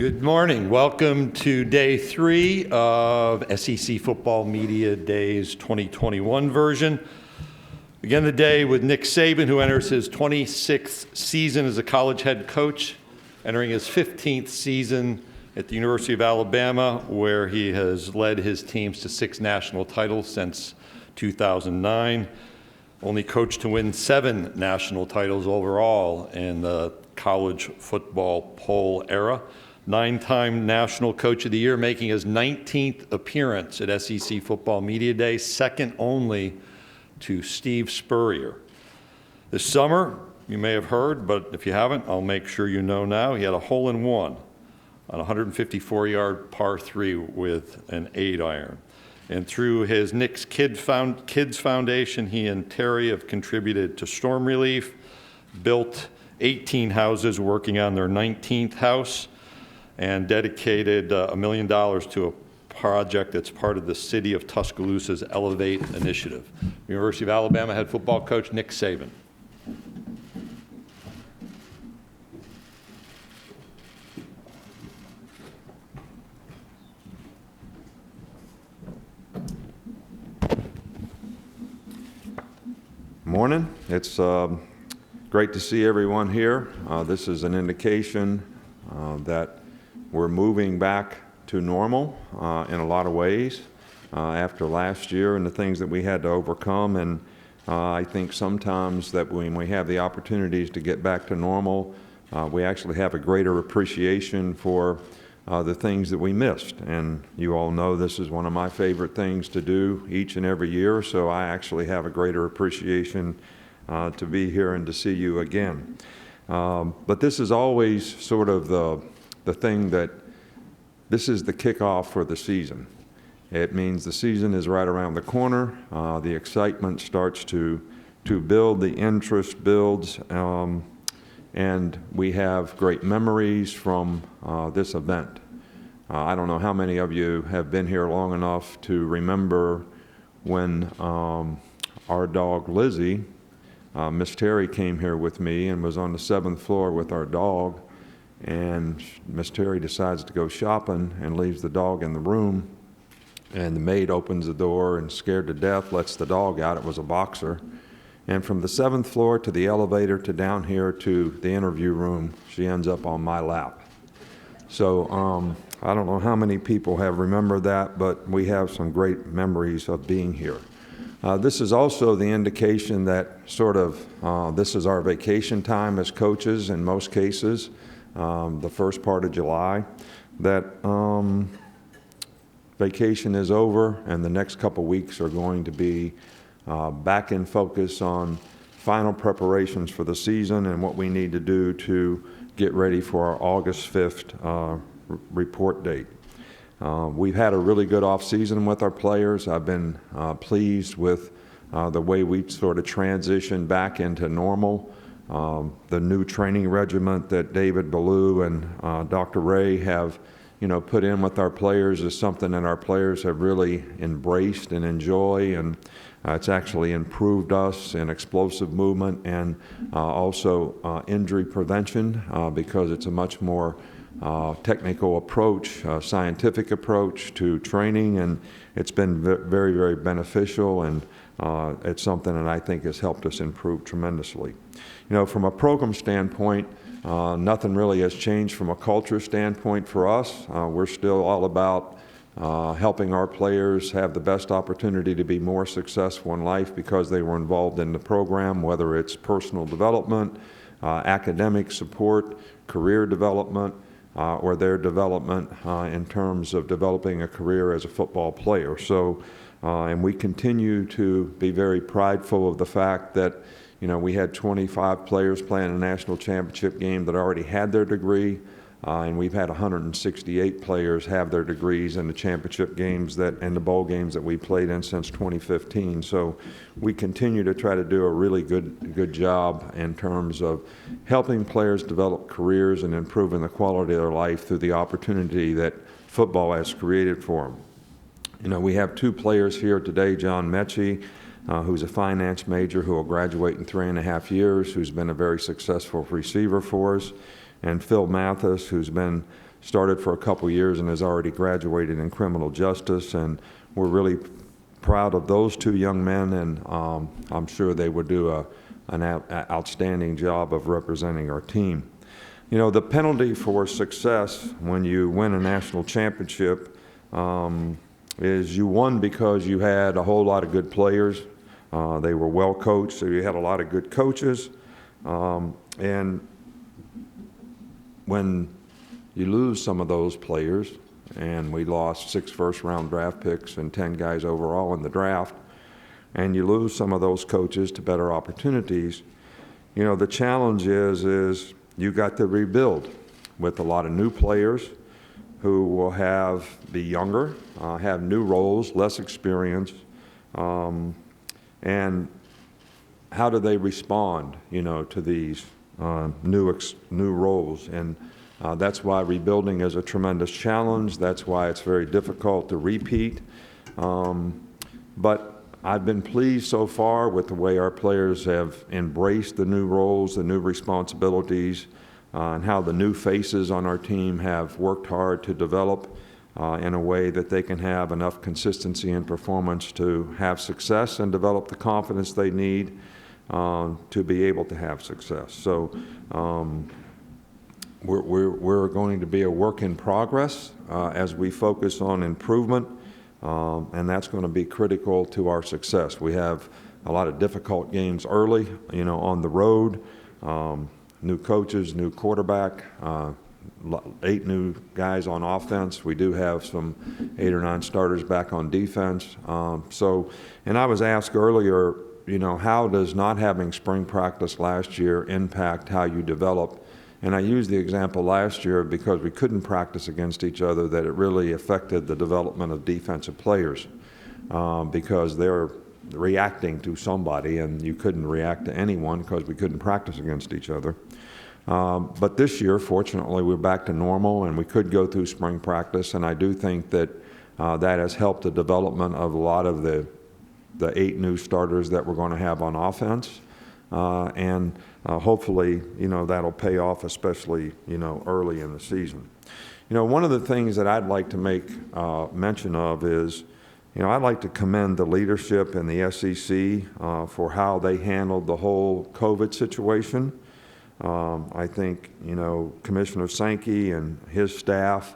Good morning. Welcome to day 3 of SEC Football Media Days 2021 version. Begin the day with Nick Saban, who enters his 26th season as a college head coach, entering his 15th season at the University of Alabama, where he has led his teams to 6 national titles since 2009. Only coach to win 7 national titles overall in the college football poll era. 9-time National Coach of the Year, making his 19th appearance at SEC Football Media Day, second only to Steve Spurrier. This summer, you may have heard, but if you haven't, I'll make sure you know now, he had a hole-in-one on a 154-yard par 3 with an 8-iron. And through his Nick's Kids Foundation, he and Terry have contributed to storm relief, built 18 houses, working on their 19th house, and dedicated $1 million to a project that's part of the City of Tuscaloosa's Elevate initiative. University of Alabama head football coach Nick Saban. Morning. It's great to see everyone here. This is an indication that we're moving back to normal in a lot of ways after last year and the things that we had to overcome. And I think sometimes that when we have the opportunities to get back to normal, we actually have a greater appreciation for the things that we missed. And you all know this is one of my favorite things to do each and every year, so I actually have a greater appreciation to be here and to see you again. But this is always sort of the thing that this is the kickoff for the season. It means the season is right around the corner. The excitement starts to build, the interest builds, and we have great memories from this event. I don't know how many of you have been here long enough to remember when our dog Lizzie, Miss Terry, came here with me and was on the 7th floor with our dog, and Miss Terry decides to go shopping and leaves the dog in the room, and the maid opens the door and, scared to death, lets the dog out. It was a boxer. And from the 7th floor to the elevator to down here to the interview room, she ends up on my lap. So I don't know how many people have remembered that, but we have some great memories of being here. This is also the indication that sort of this is our vacation time as coaches in most cases, the first part of July, that vacation is over and the next couple weeks are going to be back in focus on final preparations for the season and what we need to do to get ready for our August 5th report date. We've had a really good off season with our players. I've been pleased with the way we sort of transitioned back into normal. The new training regiment that David Ballou and Dr. Ray have put in with our players is something that our players have really embraced and enjoy, and it's actually improved us in explosive movement and also injury prevention because it's a much more technical approach, scientific approach to training, and it's been very, very beneficial, and it's something that I think has helped us improve tremendously. From a program standpoint, nothing really has changed from a culture standpoint for us. We're still all about helping our players have the best opportunity to be more successful in life because they were involved in the program, whether it's personal development, academic support, career development, or their development in terms of developing a career as a football player. So, and we continue to be very prideful of the fact that we had 25 players playing a national championship game that already had their degree, and we've had 168 players have their degrees in the championship games and the bowl games that we played in since 2015. So we continue to try to do a really good job in terms of helping players develop careers and improving the quality of their life through the opportunity that football has created for them. We have 2 players here today, John Mechie, who's a finance major who will graduate in 3.5 years, who's been a very successful receiver for us, and Phil Mathis, who's been started for a couple years and has already graduated in criminal justice, and we're really proud of those two young men, and I'm sure they would do an outstanding job of representing our team. You know, the penalty for success when you win a national championship is you won because you had a whole lot of good players. They were well coached, so you had a lot of good coaches. And when you lose some of those players, and we lost 6 first-round draft picks and 10 guys overall in the draft, and you lose some of those coaches to better opportunities, you know, the challenge is you got to rebuild with a lot of new players who will be younger, have new roles, less experience, and how do they respond, you know, to these new roles? And that's why rebuilding is a tremendous challenge. That's why it's very difficult to repeat. But I've been pleased so far with the way our players have embraced the new roles, the new responsibilities, and how the new faces on our team have worked hard to develop in a way that they can have enough consistency in performance to have success and develop the confidence they need to be able to have success. So we're going to be a work in progress as we focus on improvement, and that's going to be critical to our success. We have a lot of difficult games early, you know, on the road, new coaches, new quarterback, 8 new guys on offense. We do have some 8 or 9 starters back on defense. And I was asked earlier, you know, how does not having spring practice last year impact how you develop? And I used the example last year because we couldn't practice against each other, that it really affected the development of defensive players because they're reacting to somebody, and you couldn't react to anyone because we couldn't practice against each other. But this year, fortunately, we're back to normal, and we could go through spring practice, and I do think that that has helped the development of a lot of the 8 new starters that we're going to have on offense. And hopefully, you know, that'll pay off, especially, you know, early in the season. You know, one of the things that I'd like to make mention of is, you know, I'd like to commend the leadership in the SEC for how they handled the whole COVID situation. I think, you know, Commissioner Sankey and his staff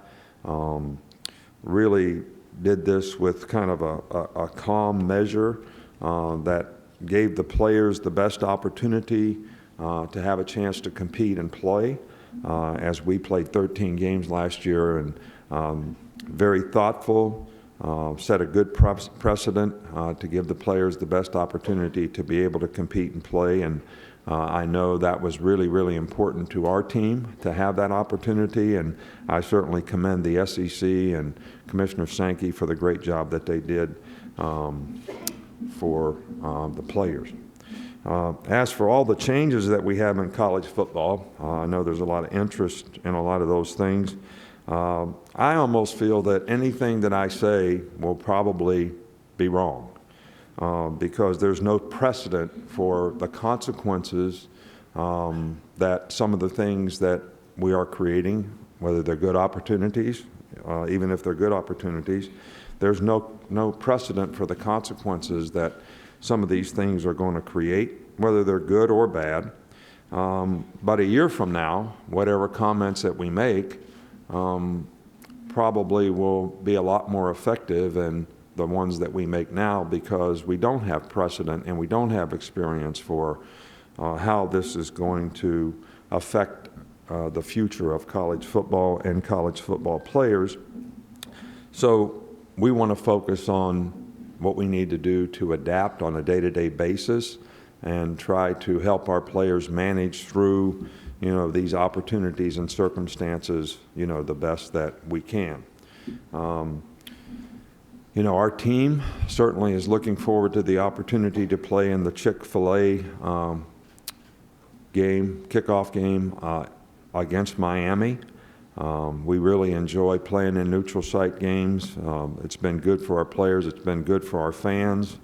really did this with kind of a calm measure that gave the players the best opportunity to have a chance to compete and play, as we played 13 games last year, and very thoughtful, set a good precedent to give the players the best opportunity to be able to compete and play. And I know that was really, really important to our team to have that opportunity, and I certainly commend the SEC and Commissioner Sankey for the great job that they did for the players. As for all the changes that we have in college football, I know there's a lot of interest in a lot of those things. I almost feel that anything that I say will probably be wrong because there's no precedent for the consequences that some of the things that we are creating, whether they're good opportunities, even if they're good opportunities, there's no precedent for the consequences that some of these things are going to create, whether they're good or bad. But a year from now, whatever comments that we make probably will be a lot more effective than the ones that we make now, because we don't have precedent and we don't have experience for how this is going to affect the future of college football and college football players. So we want to focus on what we need to do to adapt on a day-to-day basis and try to help our players manage through, you know, these opportunities and circumstances, you know, the best that we can. You know, our team certainly is looking forward to the opportunity to play in the Chick-fil-A kickoff game against Miami. We really enjoy playing in neutral site games. It's been good for our players. It's been good for our fans.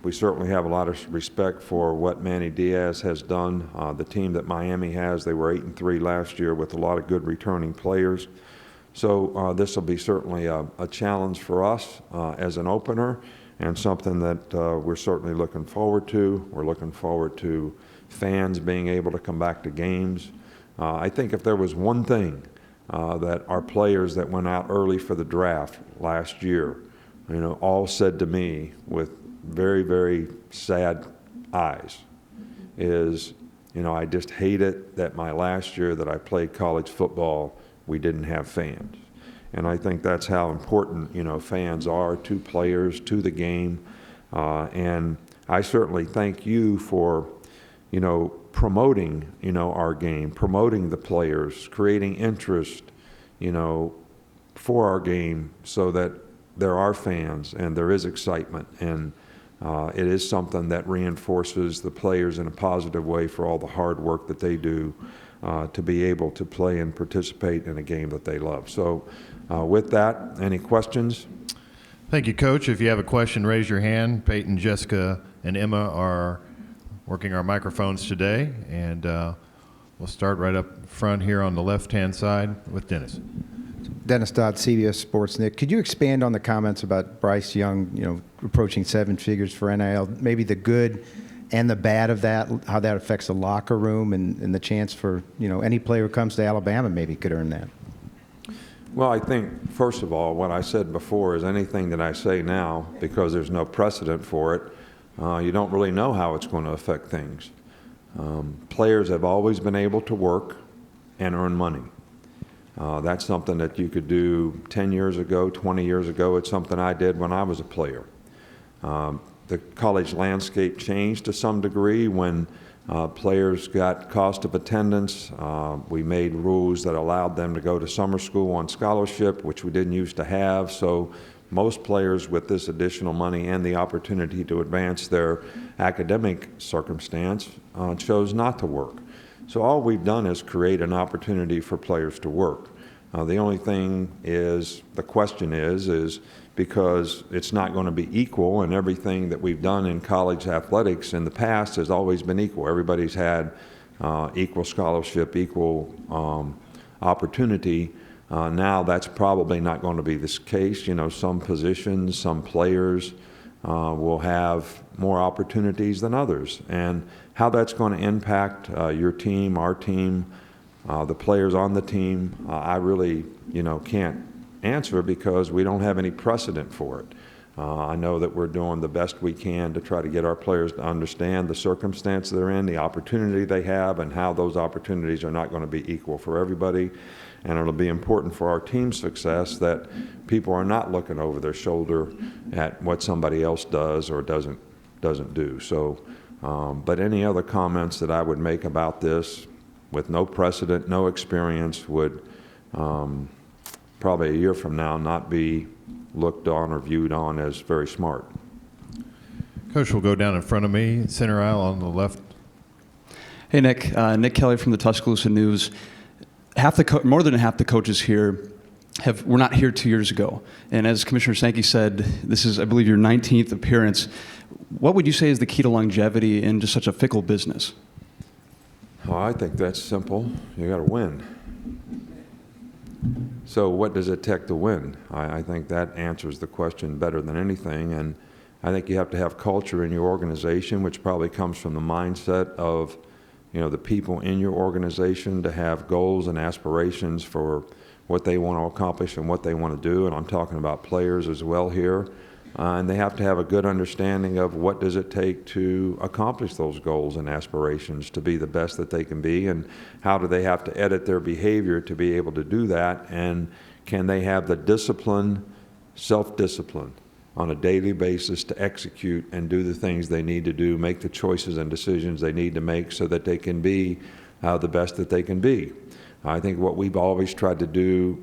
We certainly have a lot of respect for what Manny Diaz has done. The team that Miami has, they were 8-3 last year with a lot of good returning players. So this will be certainly a challenge for us as an opener, and something that we're certainly looking forward to. We're looking forward to fans being able to come back to games. I think if there was one thing that our players that went out early for the draft last year, all said to me with very, very sad eyes is, I just hate it that my last year that I played college football, we didn't have fans. And I think that's how important, fans are to players, to the game. And I certainly thank you for, promoting, our game, promoting the players, creating interest, for our game so that there are fans and there is excitement. And it is something that reinforces the players in a positive way for all the hard work that they do to be able to play and participate in a game that they love. So with that, any questions? Thank you, Coach. If you have a question, raise your hand. Peyton, Jessica, and Emma are working our microphones today, and we'll start right up front here on the left-hand side with Dennis. Dennis Dodd, CBS Sports. Nick, could you expand on the comments about Bryce Young, approaching 7 figures for NIL, maybe the good and the bad of that, how that affects the locker room and the chance for, any player who comes to Alabama maybe could earn that? Well, I think, first of all, what I said before is anything that I say now, because there's no precedent for it, you don't really know how it's going to affect things. Players have always been able to work and earn money. That's something that you could do 10 years ago, 20 years ago. It's something I did when I was a player. The college landscape changed to some degree when players got cost of attendance. We made rules that allowed them to go to summer school on scholarship, which we didn't used to have. So most players with this additional money and the opportunity to advance their academic circumstance chose not to work. So all we've done is create an opportunity for players to work. The only thing is, the question is because it's not going to be equal, and everything that we've done in college athletics in the past has always been equal. Everybody's had equal scholarship, equal opportunity. Now that's probably not going to be this case. Some positions, some players will have more opportunities than others. And how that's going to impact your team, our team, the players on the team, I really, can't answer because we don't have any precedent for it. I know that we're doing the best we can to try to get our players to understand the circumstance they're in, the opportunity they have, and how those opportunities are not going to be equal for everybody. And it'll be important for our team's success that people are not looking over their shoulder at what somebody else does or doesn't do. So, but any other comments that I would make about this with no precedent, no experience would probably a year from now not be looked on or viewed on as very smart. Coach will go down in front of me, center aisle on the left. Hey, Nick. Nick Kelly from the Tuscaloosa News. More than half the coaches here were not here 2 years ago. And as Commissioner Sankey said, this is, I believe, your 19th appearance. What would you say is the key to longevity in just such a fickle business? Oh, I think that's simple. You got to win. So what does it take to win? I think that answers the question better than anything. And I think you have to have culture in your organization, which probably comes from the mindset of, the people in your organization to have goals and aspirations for what they want to accomplish and what they want to do. And I'm talking about players as well here. And they have to have a good understanding of what does it take to accomplish those goals and aspirations to be the best that they can be, and how do they have to edit their behavior to be able to do that, and can they have the discipline, self-discipline on a daily basis to execute and do the things they need to do, make the choices and decisions they need to make so that they can be the best that they can be. I think what we've always tried to do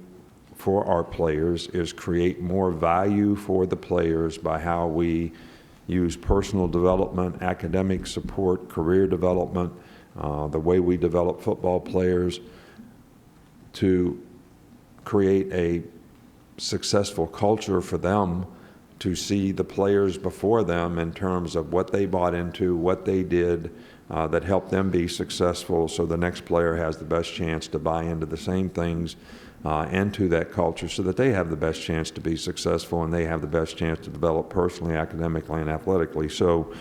for our players is create more value for the players by how we use personal development, academic support, career development, the way we develop football players to create a successful culture for them to see the players before them in terms of what they bought into, what they did that helped them be successful, so the next player has the best chance to buy into the same things and to that culture, so that they have the best chance to be successful and they have the best chance to develop personally, academically, and athletically. So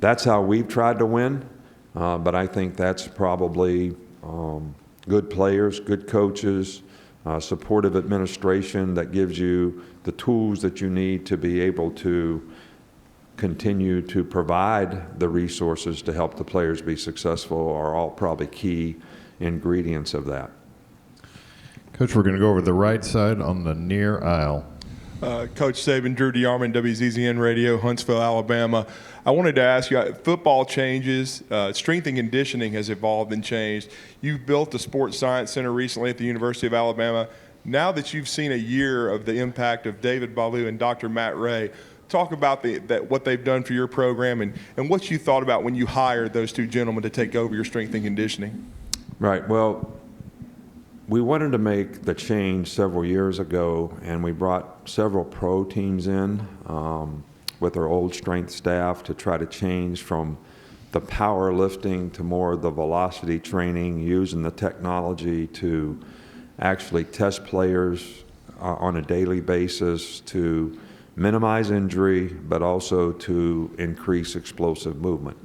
that's how we've tried to win, but I think that's probably good players, good coaches, supportive administration that gives you the tools that you need to be able to continue to provide the resources to help the players be successful are all probably key ingredients of that. Coach, we're going to go over to the right side on the near aisle. Coach Saban, Drew DeArmond, WZZN Radio, Huntsville, Alabama. I wanted to ask you, football changes, strength and conditioning has evolved and changed. You've built a sports science center recently at the University of Alabama. Now that you've seen a year of the impact of David Ballou and Dr. Matt Ray, talk about what they've done for your program and what you thought about when you hired those two gentlemen to take over your strength and conditioning. Right. Well, we wanted to make the change several years ago, and we brought several pro teams in with our old strength staff to try to change from the powerlifting to more of the velocity training, using the technology to actually test players on a daily basis to minimize injury, but also to increase explosive movement.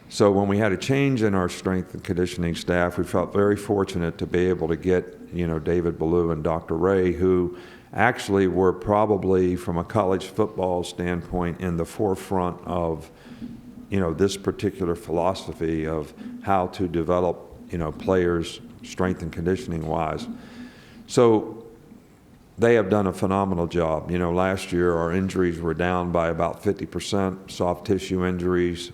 So when we had a change in our strength and conditioning staff, we felt very fortunate to be able to get, David Ballou and Dr. Ray, who actually were probably, from a college football standpoint, in the forefront of, this particular philosophy of how to develop, players strength and conditioning wise. So they have done a phenomenal job. Last year our injuries were down by about 50%, soft tissue injuries.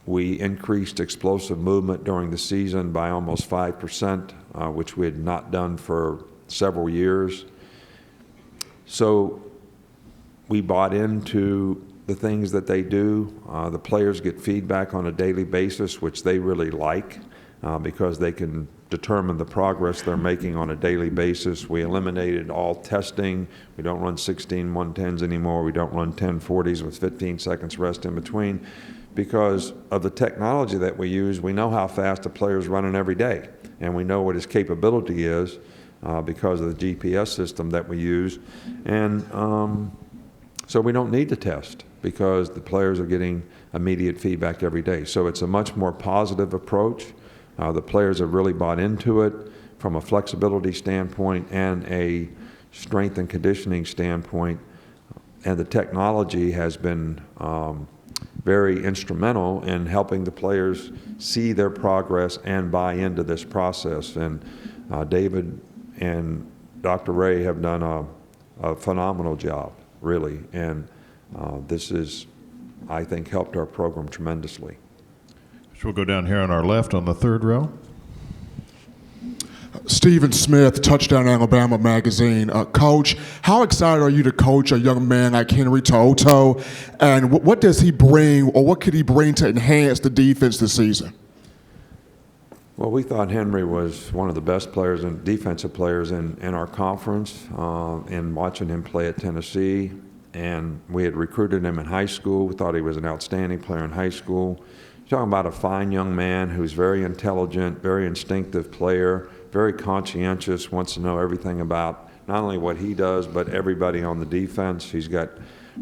We increased explosive movement during the season by almost 5%, which we had not done for several years. So we bought into the things that they do. The players get feedback on a daily basis, which they really like because they can determine the progress they're making on a daily basis. We eliminated all testing. We don't run 16 110s anymore. We don't run 1040s with 15 seconds rest in between. Because of the technology that we use, we know how fast a player is running every day, and we know what his capability is because of the GPS system that we use. And so we don't need to test because the players are getting immediate feedback every day. So it's a much more positive approach. The players have really bought into it from a flexibility standpoint and a strength and conditioning standpoint, and the technology has been very instrumental in helping the players see their progress and buy into this process. And David and Dr. Ray have done a phenomenal job, really. And this is, I think, helped our program tremendously. So we'll go down here on our left on the third row. Stephen Smith, Touchdown Alabama Magazine. Coach, how excited are you to coach a young man like Henry Toto? And what does he bring, or what could he bring to enhance the defense this season? Well, we thought Henry was one of the best players and defensive players in our conference, in watching him play at Tennessee. And we had recruited him in high school. We thought he was an outstanding player in high school. You're talking about a fine young man who's very intelligent, very instinctive player, very conscientious, wants to know everything about not only what he does, but everybody on the defense. He's got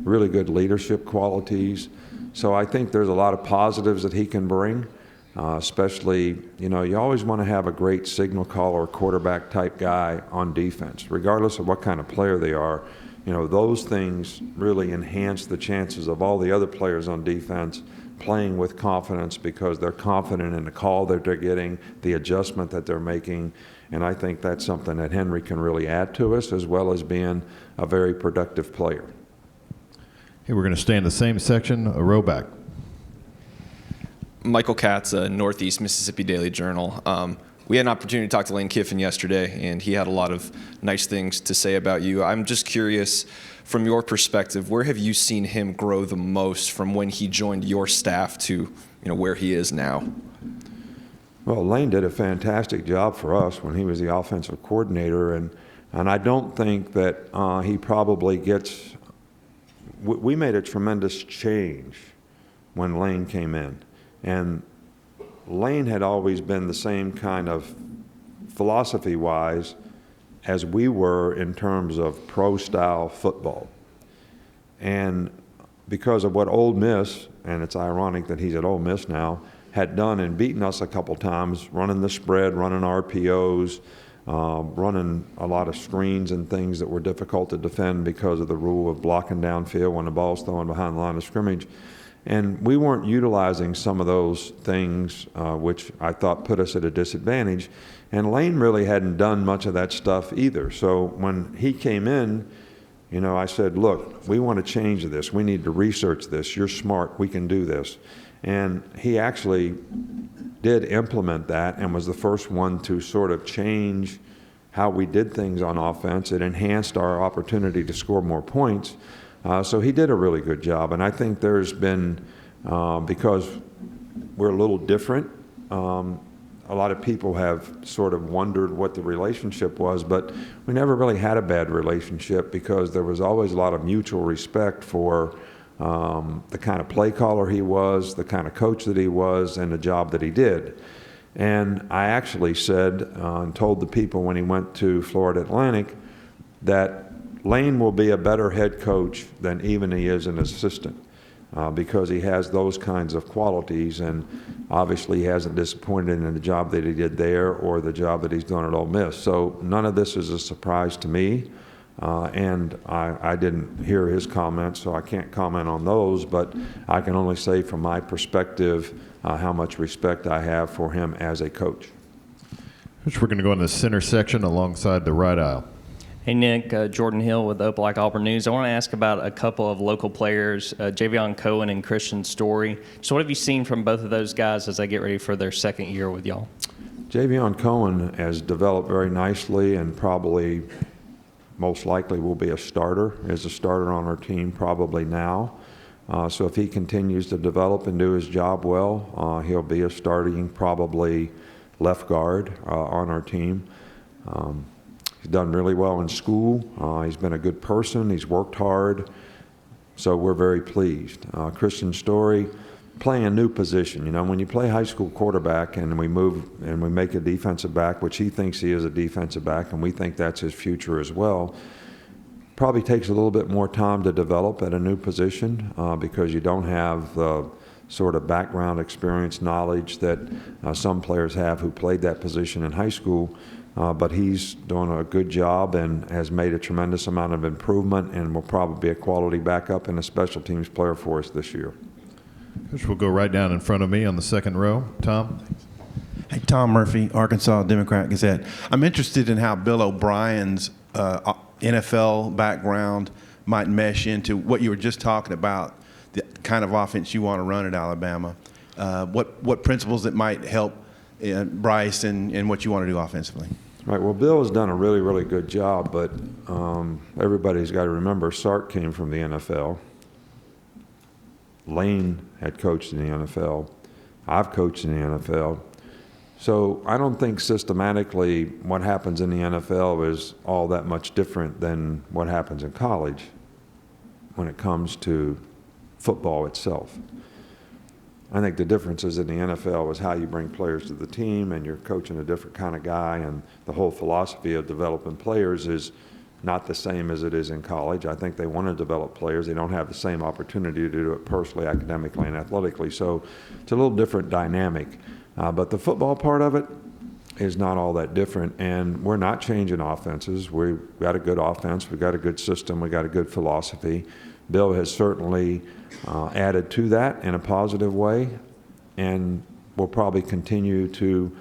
really good leadership qualities. So I think there's a lot of positives that he can bring, especially, you always want to have a great signal caller, quarterback type guy on defense, regardless of what kind of player they are. Those things really enhance the chances of all the other players on defense playing with confidence because they're confident in the call that they're getting, the adjustment that they're making, and I think that's something that Henry can really add to us, as well as being a very productive player. Hey, we're going to stay in the same section, a row back. Michael Katz, Northeast Mississippi Daily Journal. We had an opportunity to talk to Lane Kiffin yesterday, and he had a lot of nice things to say about you. I'm just curious, from your perspective, where have you seen him grow the most from when he joined your staff to where he is now? Well, Lane did a fantastic job for us when he was the offensive coordinator, and And I don't think that he probably gets – we made a tremendous change when Lane came in. And Lane had always been the same kind of philosophy-wise as we were in terms of pro-style football. And because of what Ole Miss, and it's ironic that he's at Ole Miss now, had done and beaten us a couple times, running the spread, running RPOs, running a lot of screens and things that were difficult to defend because of the rule of blocking downfield when the ball's thrown behind the line of scrimmage. And we weren't utilizing some of those things, which I thought put us at a disadvantage. And Lane really hadn't done much of that stuff either. So when he came in, I said, look, we want to change this. We need to research this. You're smart. We can do this. And he actually did implement that and was the first one to sort of change how we did things on offense. It enhanced our opportunity to score more points. So he did a really good job. And I think there's been, because we're a little different, a lot of people have sort of wondered what the relationship was, but we never really had a bad relationship because there was always a lot of mutual respect for the kind of play caller he was, the kind of coach that he was, and the job that he did. And I actually said and told the people when he went to Florida Atlantic that Lane will be a better head coach than even he is an assistant because he has those kinds of qualities, and obviously he hasn't disappointed in the job that he did there or the job that he's done at Ole Miss. So none of this is a surprise to me. And I didn't hear his comments, so I can't comment on those, but I can only say from my perspective how much respect I have for him as a coach. We're going to go in the center section alongside the right aisle. Hey, Nick, Jordan Hill with Opelika Auburn News. I want to ask about a couple of local players, Javion Cohen and Christian Story. So what have you seen from both of those guys as they get ready for their second year with y'all? Javion Cohen has developed very nicely and probably most likely will be a starter, is a starter on our team probably now. So if he continues to develop and do his job well, he'll be a starting probably left guard on our team. He's done really well in school. He's been a good person. He's worked hard. So we're very pleased. Christian Story, playing a new position. When you play high school quarterback and we move and we make a defensive back, which he thinks he is a defensive back, and we think that's his future as well, probably takes a little bit more time to develop at a new position because you don't have the sort of background experience, knowledge that some players have who played that position in high school. But he's doing a good job and has made a tremendous amount of improvement and will probably be a quality backup and a special teams player for us this year. Coach, we'll go right down in front of me on the second row. Tom? Hey, Tom Murphy, Arkansas Democrat-Gazette. I'm interested in how Bill O'Brien's NFL background might mesh into what you were just talking about, the kind of offense you want to run at Alabama. What principles that might help Bryce and what you want to do offensively? Right. Well, Bill has done a really, really good job, but everybody's got to remember Sark came from the NFL. Lane had coached in the NFL. I've coached in the NFL. So I don't think systematically what happens in the NFL is all that much different than what happens in college when it comes to football itself. I think the differences in the NFL is how you bring players to the team, and you're coaching a different kind of guy, and the whole philosophy of developing players is not the same as it is in college. I think they want to develop players. They don't have the same opportunity to do it personally, academically, and athletically. So it's a little different dynamic. But the football part of it is not all that different, and we're not changing offenses. We've got a good offense. We've got a good system. We've got a good philosophy. Bill has certainly added to that in a positive way, and we'll probably continue to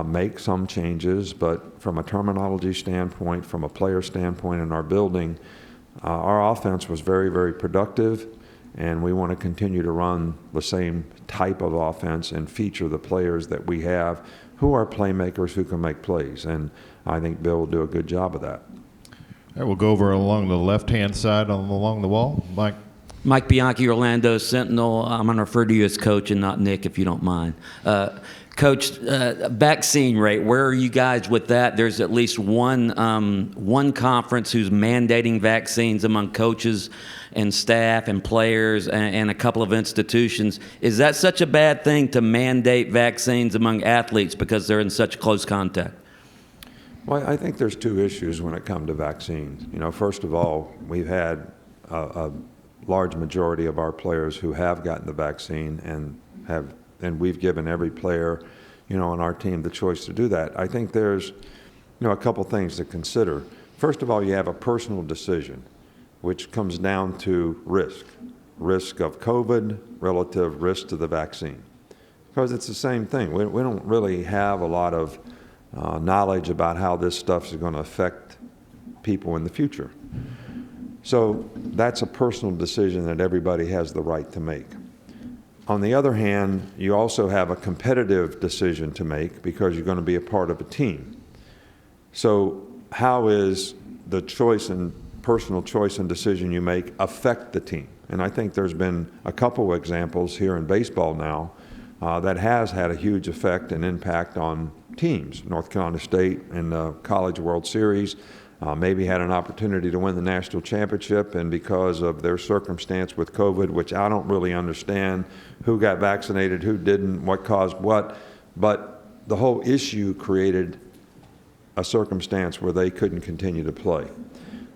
make some changes, but from a terminology standpoint, from a player standpoint in our building, our offense was very, very productive, and we want to continue to run the same type of offense and feature the players that we have who are playmakers who can make plays, and I think Bill will do a good job of that. All right, we'll go over along the left-hand side along the wall. Mike. Mike Bianchi, Orlando Sentinel. I'm going to refer to you as Coach and not Nick, if you don't mind. Coach, vaccine rate, where are you guys with that? There's at least one conference who's mandating vaccines among coaches and staff and players and a couple of institutions. Is that such a bad thing to mandate vaccines among athletes because they're in such close contact? Well, I think there's two issues when it comes to vaccines. First of all, we've had a large majority of our players who have gotten the vaccine and we've given every player, on our team the choice to do that. I think there's, a couple things to consider. First of all, you have a personal decision, which comes down to risk of COVID relative risk to the vaccine. Because it's the same thing. We don't really have a lot of knowledge about how this stuff is going to affect people in the future. So that's a personal decision that everybody has the right to make. On the other hand, you also have a competitive decision to make because you're going to be a part of a team. So how is the choice and personal choice and decision you make affect the team? And I think there's been a couple of examples here in baseball now that has had a huge effect and impact on teams. North Carolina State in the College World Series maybe had an opportunity to win the national championship, and because of their circumstance with COVID, which I don't really understand who got vaccinated, who didn't, what caused what, but the whole issue created a circumstance where they couldn't continue to play.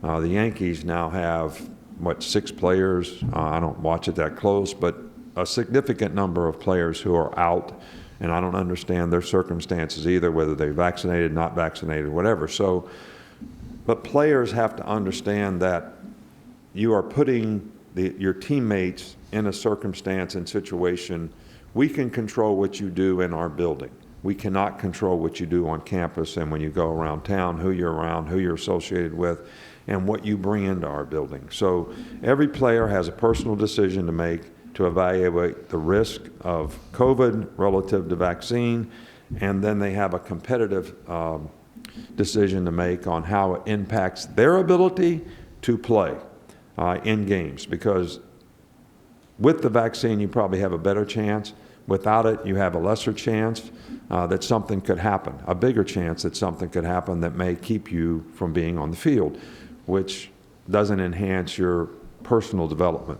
The Yankees now have, 6 players? I don't watch it that close, but a significant number of players who are out, and I don't understand their circumstances either, whether they're vaccinated, not vaccinated, whatever. So, but players have to understand that you are putting your teammates in a circumstance and situation. We can control what you do in our building. We cannot control what you do on campus and when you go around town, who you're around, who you're associated with, and what you bring into our building. So every player has a personal decision to make to evaluate the risk of COVID relative to vaccine, and then they have a competitive decision to make on how it impacts their ability to play in games. Because with the vaccine, you probably have a better chance. Without it, you have a lesser chance that something could happen, a bigger chance that something could happen that may keep you from being on the field, which doesn't enhance your personal development.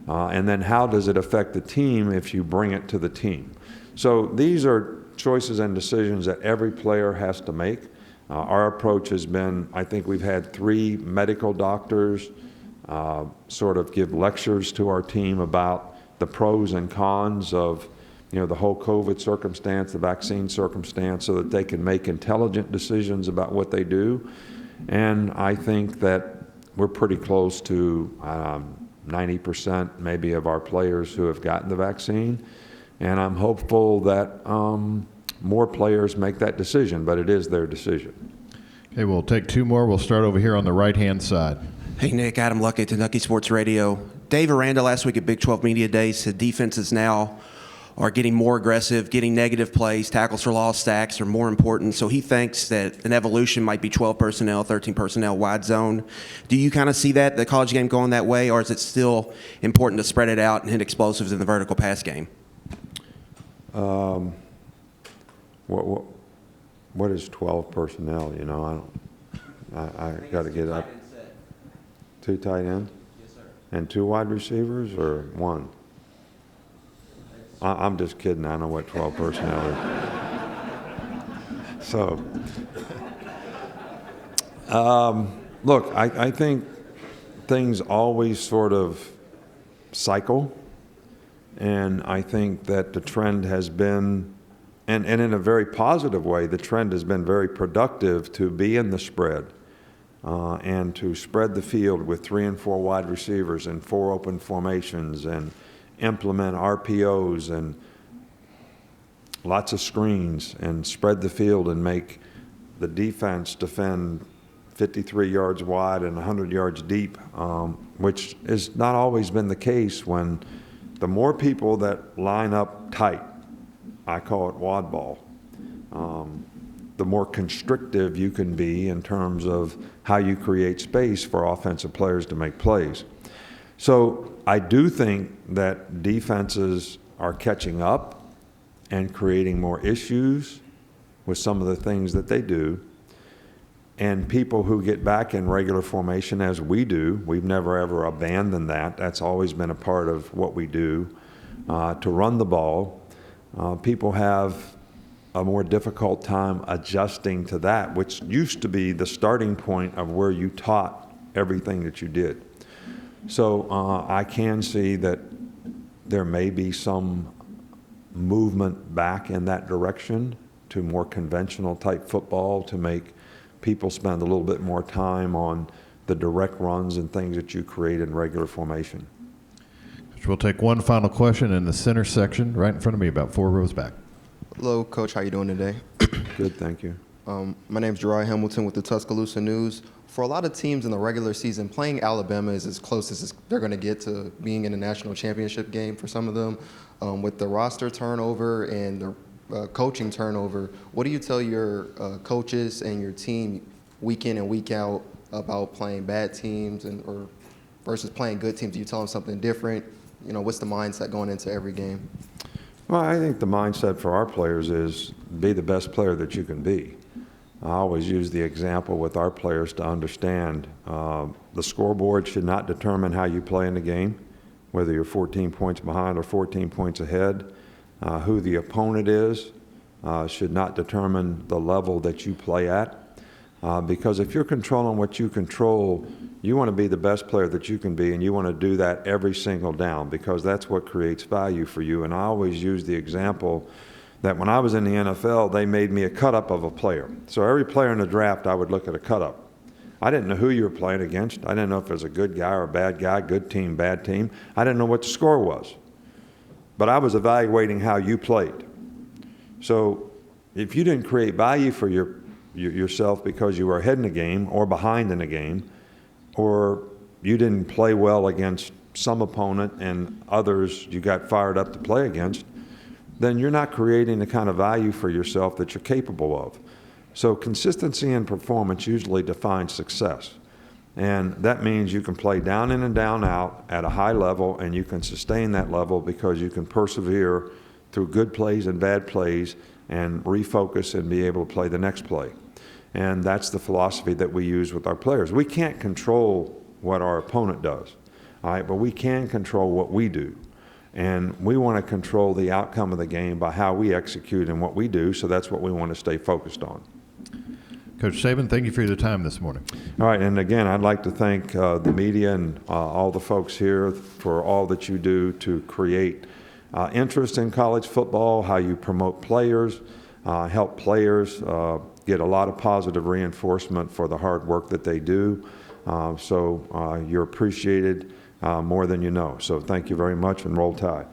And then how does it affect the team if you bring it to the team? So these are choices and decisions that every player has to make. Our approach has been, I think we've had 3 medical doctors sort of give lectures to our team about the pros and cons of the whole COVID circumstance, the vaccine circumstance, so that they can make intelligent decisions about what they do. And I think that we're pretty close to 90% maybe of our players who have gotten the vaccine. And I'm hopeful that more players make that decision, but it is their decision. Okay, we'll take 2 more. We'll start over here on the right-hand side. Hey, Nick, Adam Luckett, Kentucky Sports Radio. Dave Aranda last week at Big 12 Media Days said defenses now are getting more aggressive, getting negative plays, tackles for loss, sacks are more important. So he thinks that an evolution might be 12 personnel, 13 personnel, wide zone. Do you kind of see that, the college game going that way, or is it still important to spread it out and hit explosives in the vertical pass game? What is 12 personnel? I got to get up. 2 tight ends? Yes, sir. And 2 wide receivers, or 1? I'm just kidding. I know what 12 personnel is. So, look, I think things always sort of cycle, and I think that the trend has been, and in a very positive way, the trend has been very productive to be in the spread and to spread the field with 3 and 4 wide receivers and 4 open formations and implement RPOs and lots of screens and spread the field and make the defense defend 53 yards wide and 100 yards deep, which has not always been the case. When the more people that line up tight, I call it wad ball, the more constrictive you can be in terms of how you create space for offensive players to make plays. So I do think that defenses are catching up and creating more issues with some of the things that they do. And people who get back in regular formation, as we do, we've never ever abandoned that. That's always been a part of what we do, to run the ball. People have a more difficult time adjusting to that, which used to be the starting point of where you taught everything that you did. So I can see that there may be some movement back in that direction to more conventional type football, to make people spend a little bit more time on the direct runs and things that you create in regular formation. We'll take one final question in the center section, right in front of me, about 4 rows back. Hello, Coach. How you doing today? Good, thank you. My name's Gerard Hamilton with the Tuscaloosa News. For a lot of teams in the regular season, playing Alabama is as close as they're going to get to being in a national championship game for some of them. With the roster turnover and the coaching turnover, what do you tell your coaches and your team week in and week out about playing bad teams or versus playing good teams? Do you tell them something different? You know, what's the mindset going into every game? Well, I think the mindset for our players is be the best player that you can be. I always use the example with our players to understand the scoreboard should not determine how you play in the game, whether you're 14 points behind or 14 points ahead. Who the opponent is should not determine the level that you play at. Because if you're controlling what you control, you want to be the best player that you can be, and you want to do that every single down, because that's what creates value for you. And I always use the example that when I was in the NFL, they made me a cut-up of a player. So every player in the draft, I would look at a cut-up. I didn't know who you were playing against. I didn't know if it was a good guy or a bad guy, good team, bad team. I didn't know what the score was. But I was evaluating how you played. So if you didn't create value for yourself because you were ahead in the game or behind in the game, or you didn't play well against some opponent and others you got fired up to play against, then you're not creating the kind of value for yourself that you're capable of. So consistency in performance usually defines success. And that means you can play down in and down out at a high level, and you can sustain that level because you can persevere through good plays and bad plays and refocus and be able to play the next play. And that's the philosophy that we use with our players. We can't control what our opponent does, all right, but we can control what we do. And we want to control the outcome of the game by how we execute and what we do, so that's what we want to stay focused on. Coach Saban, thank you for your time this morning. All right, and again, I'd like to thank the media and all the folks here for all that you do to create interest in college football, how you promote players, help players get a lot of positive reinforcement for the hard work that they do. So you're appreciated more than you know. So thank you very much, and roll tide.